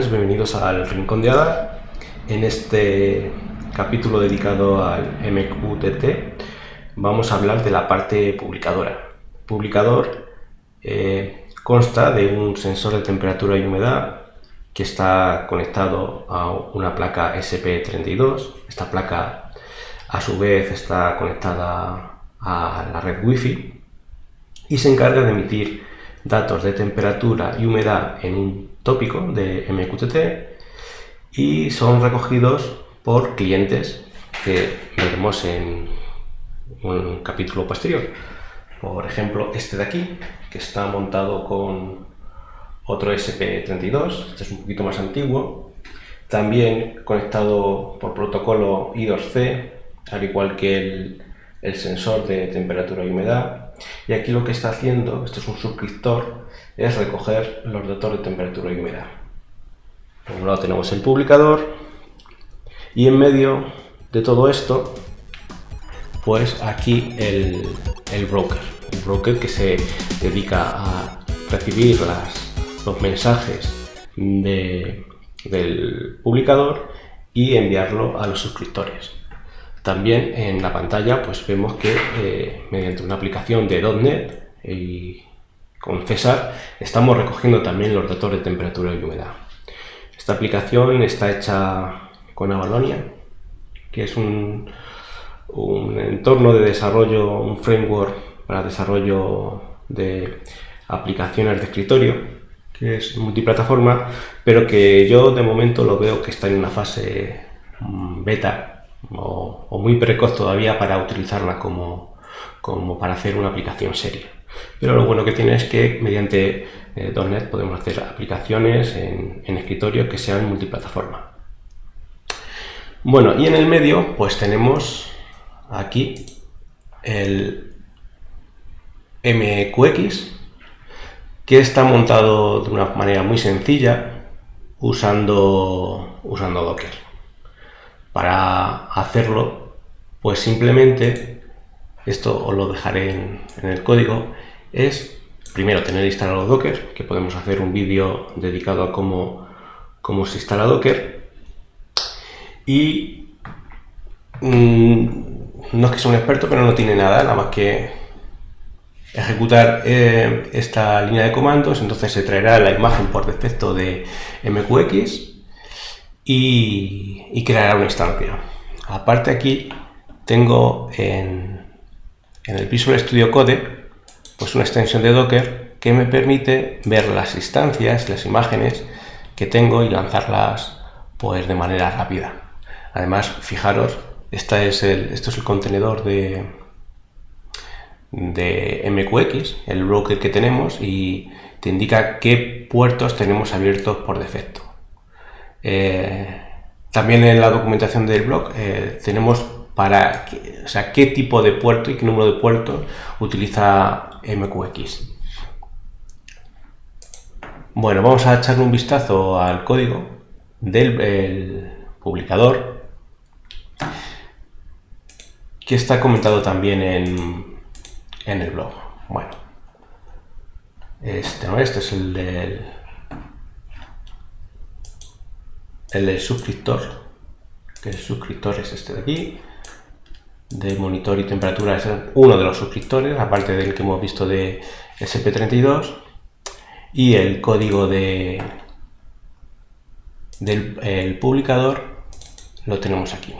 tardes, bienvenidos al Rincón de Ada. En este capítulo dedicado al MQTT vamos a hablar de la parte publicadora. Publicador consta de un sensor de temperatura y humedad que está conectado a una placa SP32. Esta placa a su vez está conectada a la red Wi-Fi y se encarga de emitir datos de temperatura y humedad en un tópico de MQTT y son recogidos por clientes que veremos en un capítulo posterior. Por ejemplo, este de aquí, que está montado con otro SP32, este es un poquito más antiguo, también conectado por protocolo I2C, al igual que el sensor de temperatura y humedad. Y aquí lo que está haciendo, esto es un suscriptor, es recoger los datos de temperatura y humedad. Por un lado tenemos el publicador y en medio de todo esto, pues aquí el broker que se dedica a recibir los mensajes del publicador y enviarlo a los suscriptores. También en la pantalla pues vemos que mediante una aplicación de .NET y con César estamos recogiendo también los datos de temperatura y humedad. Esta aplicación está hecha con Avalonia, que es un entorno de desarrollo, un framework para desarrollo de aplicaciones de escritorio, que es multiplataforma, pero que yo de momento lo veo que está en una fase beta o muy precoz todavía para utilizarla como para hacer una aplicación seria. Pero lo bueno que tiene es que mediante .NET podemos hacer aplicaciones en escritorio que sean multiplataforma. Bueno, y en el medio pues tenemos aquí el MQX, que está montado de una manera muy sencilla usando Docker. Para hacerlo, pues simplemente, esto os lo dejaré en el código, es primero tener instalado Docker, que podemos hacer un vídeo dedicado a cómo se instala Docker. Y no es que sea un experto, pero no tiene nada más que ejecutar esta línea de comandos. Entonces se traerá la imagen por defecto de MQX y creará una instancia. Aparte aquí tengo en el Visual Studio Code pues una extensión de Docker que me permite ver las instancias, las imágenes que tengo y lanzarlas pues de manera rápida. Además, fijaros, esto es el contenedor de MQX, el broker que tenemos, y te indica qué puertos tenemos abiertos por defecto. También en la documentación del blog tenemos qué tipo de puerto y qué número de puertos utiliza MQX. Bueno, vamos a echarle un vistazo al código del publicador, que está comentado también en el blog. Bueno, este es el del suscriptor, que el suscriptor es este de aquí, de monitor y temperatura, es uno de los suscriptores, aparte del que hemos visto de SP32, y el código del publicador lo tenemos aquí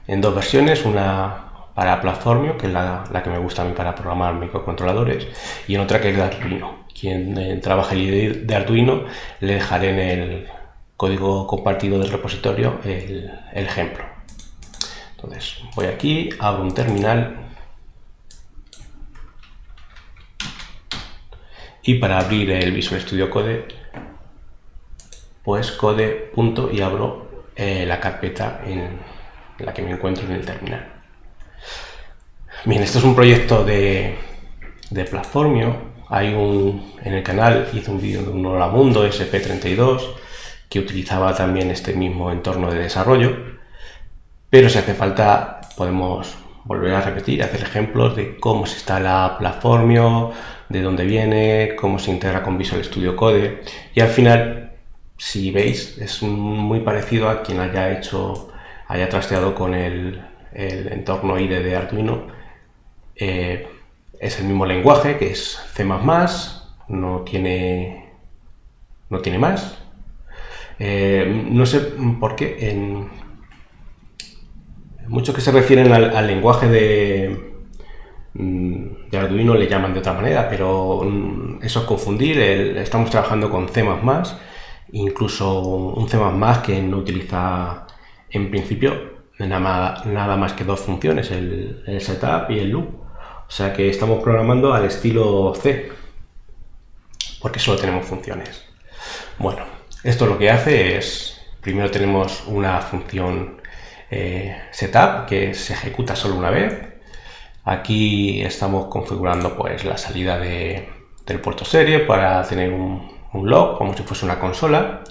en dos versiones, una para Platformio, que es la que me gusta a mí para programar microcontroladores, y en otra que es de Arduino. Quien trabaja de Arduino, le dejaré en el código compartido del repositorio el ejemplo. Entonces voy aquí, abro un terminal y para abrir el Visual Studio Code, pues code y abro la carpeta en la que me encuentro en el terminal. Bien, esto es un proyecto de Platformio. En el canal hice un vídeo de un Hola Mundo SP32 que utilizaba también este mismo entorno de desarrollo, pero si hace falta podemos volver a repetir, hacer ejemplos de cómo se instala Platformio, de dónde viene, cómo se integra con Visual Studio Code, y al final, si veis, es muy parecido a quien haya trasteado con el entorno IDE de Arduino. Es el mismo lenguaje, que es C++, no tiene más. No sé por qué muchos que se refieren al lenguaje de Arduino le llaman de otra manera, pero eso es confundir. Estamos trabajando con C++, incluso un C++ que no utiliza en principio nada más que dos funciones, el setup y el loop. O sea que estamos programando al estilo C, porque solo tenemos funciones. Bueno, esto lo que hace es, primero tenemos una función setup que se ejecuta solo una vez. Aquí estamos configurando pues la salida del puerto serie para tener un log, como si fuese una consola.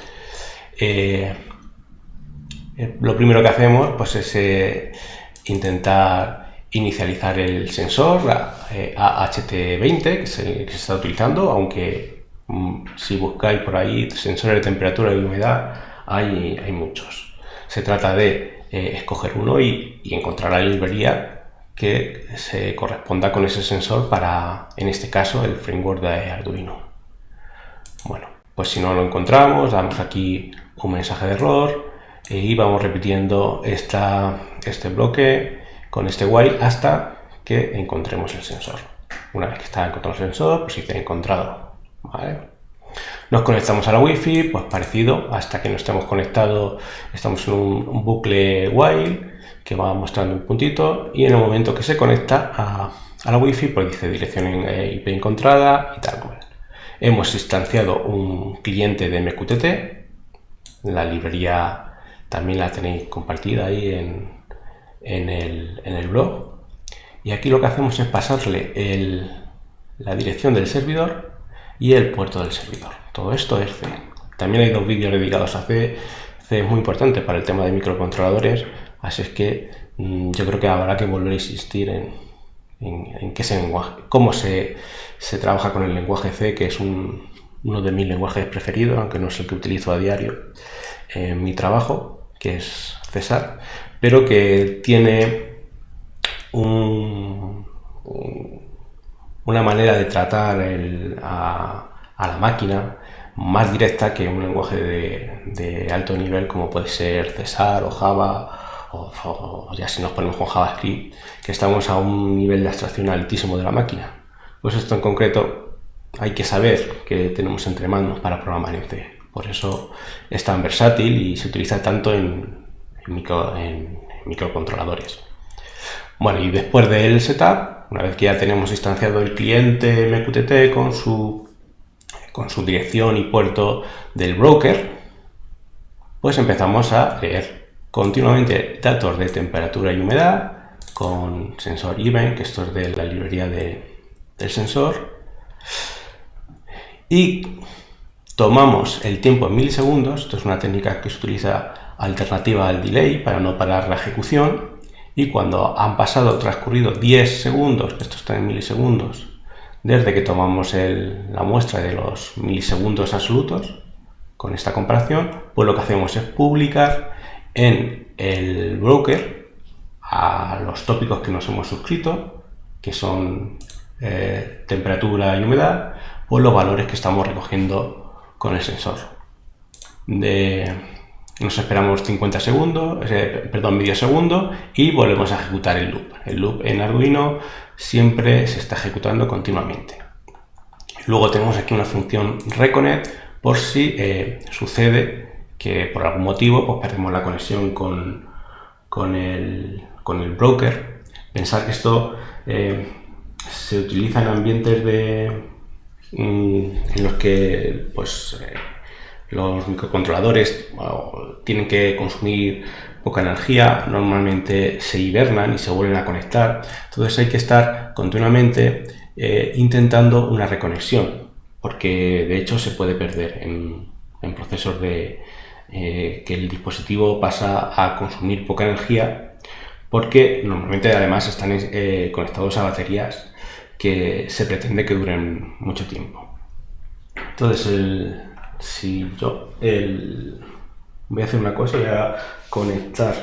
Lo primero que hacemos pues es intentar inicializar el sensor AHT20, que es el que se está utilizando, aunque si buscáis por ahí sensores de temperatura y humedad hay muchos. Se trata de escoger uno y encontrar la librería que se corresponda con ese sensor para, en este caso, el framework de Arduino. Bueno, pues si no lo encontramos, damos aquí un mensaje de error y vamos repitiendo este bloque con este while hasta que encontremos el sensor. Una vez que está encontrado el sensor, pues dice encontrado. ¿Vale? Nos conectamos a la Wi-Fi, pues parecido, hasta que no estemos conectados, estamos en un bucle while que va mostrando un puntito, y en el momento que se conecta a la Wi-Fi, pues dice dirección IP encontrada y tal. Hemos instanciado un cliente de MQTT, la librería también la tenéis compartida ahí en el blog, y aquí lo que hacemos es pasarle la dirección del servidor y el puerto del servidor. Todo esto es C. También hay dos vídeos dedicados a C. C es muy importante para el tema de microcontroladores, así es que yo creo que habrá que volver a insistir en qué lenguaje, cómo se trabaja con el lenguaje C, que es uno de mis lenguajes preferidos, aunque no es el que utilizo a diario en mi trabajo, que es César, pero que tiene una manera de tratar a la máquina más directa que un lenguaje de alto nivel como puede ser César o Java, o ya si nos ponemos con JavaScript, que estamos a un nivel de abstracción altísimo de la máquina. Pues esto en concreto hay que saber que tenemos entre manos para programar en C. Por eso es tan versátil y se utiliza tanto en microcontroladores. Bueno, y después del setup, una vez que ya tenemos instanciado el cliente MQTT con su dirección y puerto del broker, pues empezamos a leer continuamente datos de temperatura y humedad con sensor event, que esto es de la librería del sensor, y tomamos el tiempo en milisegundos. Esto es una técnica que se utiliza alternativa al delay para no parar la ejecución, y cuando han transcurrido 10 segundos, que esto está en milisegundos, desde que tomamos la muestra de los milisegundos absolutos, con esta comparación, pues lo que hacemos es publicar en el broker a los tópicos que nos hemos suscrito, que son temperatura y humedad, pues los valores que estamos recogiendo con el sensor. Nos esperamos 50 segundos, medio segundo, y volvemos a ejecutar el loop. El loop en Arduino siempre se está ejecutando continuamente. Luego tenemos aquí una función reconnect por si sucede que por algún motivo pues perdemos la conexión con el broker. Pensar que esto se utiliza en ambientes en los que pues los microcontroladores tienen que consumir poca energía, normalmente se hibernan y se vuelven a conectar. Entonces hay que estar continuamente intentando una reconexión, porque de hecho se puede perder en procesos que el dispositivo pasa a consumir poca energía, porque normalmente además están conectados a baterías que se pretende que duren mucho tiempo. Entonces, voy a hacer una cosa, voy a conectar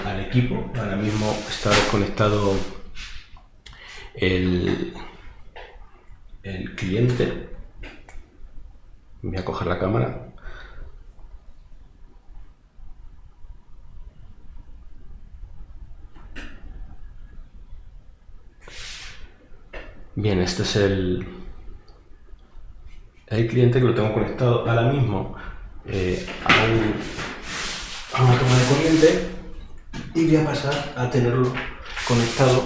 al equipo. Ahora mismo está desconectado el cliente. Voy a coger la cámara. Bien, este es el cliente, que lo tengo conectado ahora mismo a una toma de corriente, y voy a pasar a tenerlo conectado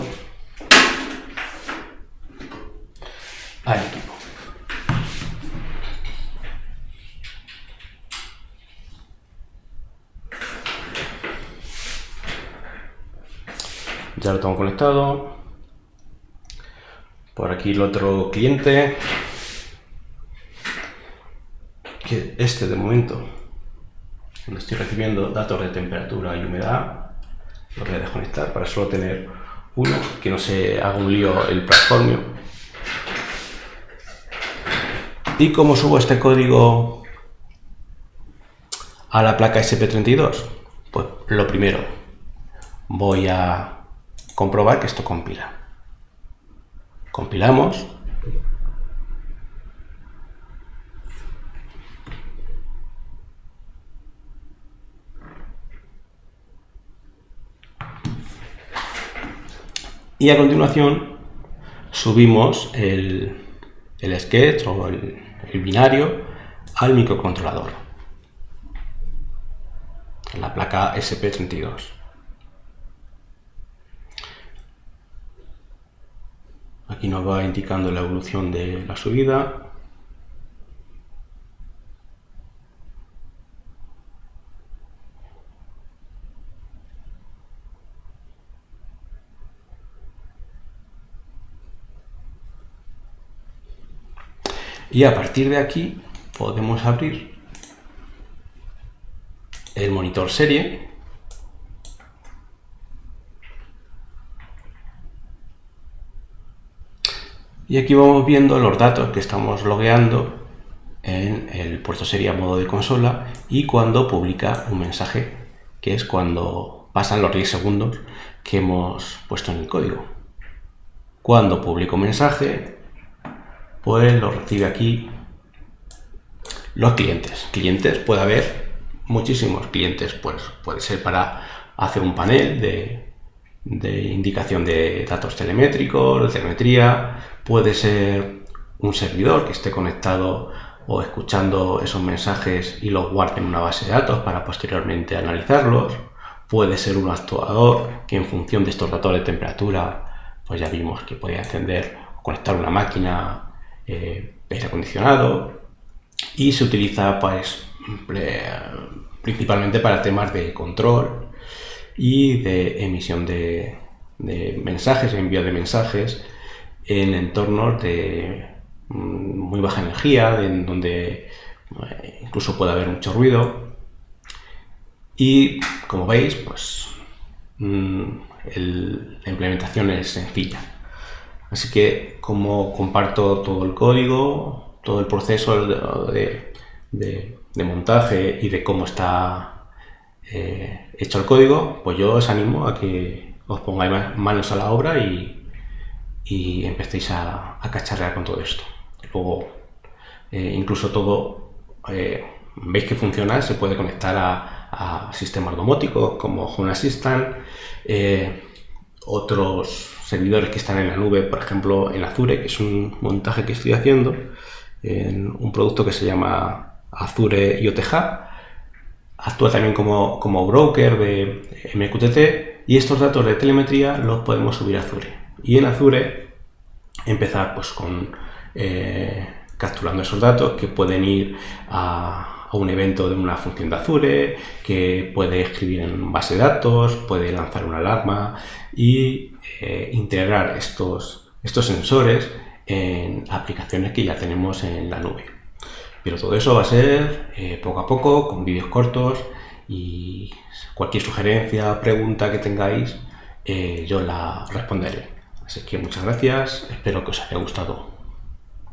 al equipo. Ya lo tengo conectado. Por aquí el otro cliente, que de momento no estoy recibiendo datos de temperatura y humedad. Lo voy a desconectar para solo tener uno, que no se haga un lío el platformio. ¿Y cómo subo este código a la placa SP32? Pues lo primero, voy a comprobar que esto compila. Compilamos. Y a continuación subimos el sketch o el binario al microcontrolador, en la placa SP32. Aquí nos va indicando la evolución de la subida. Y a partir de aquí podemos abrir el monitor serie. Y aquí vamos viendo los datos que estamos logueando en el puerto serie a modo de consola y cuando publica un mensaje, que es cuando pasan los 10 segundos que hemos puesto en el código. Cuando publica un mensaje, pues lo recibe aquí los clientes. Puede haber muchísimos clientes, pues puede ser para hacer un panel de indicación de datos telemétricos, de telemetría, puede ser un servidor que esté conectado o escuchando esos mensajes y los guarde en una base de datos para posteriormente analizarlos, puede ser un actuador que en función de estos datos de temperatura, pues ya vimos que podía encender o conectar una máquina, aire acondicionado, y se utiliza pues principalmente para temas de control y de emisión de mensajes, envío de mensajes en entornos de muy baja energía, en donde incluso puede haber mucho ruido. Y como veis, pues la implementación es sencilla. Así que como comparto todo el código, todo el proceso de montaje y de cómo está hecho el código, pues yo os animo a que os pongáis manos a la obra y empecéis a cacharrear con todo esto. Luego, incluso todo, veis que funciona, se puede conectar a sistemas domóticos como Home Assistant, otros servidores que están en la nube, por ejemplo en Azure, que es un montaje que estoy haciendo en un producto que se llama Azure IoT Hub. Actúa también como broker de MQTT, y estos datos de telemetría los podemos subir a Azure. Y en Azure empezar pues capturando esos datos que pueden ir a un evento de una función de Azure, que puede escribir en base de datos, puede lanzar una alarma y integrar estos sensores en aplicaciones que ya tenemos en la nube. Pero todo eso va a ser poco a poco, con vídeos cortos, y cualquier sugerencia, pregunta que tengáis, yo la responderé. Así que muchas gracias, espero que os haya gustado.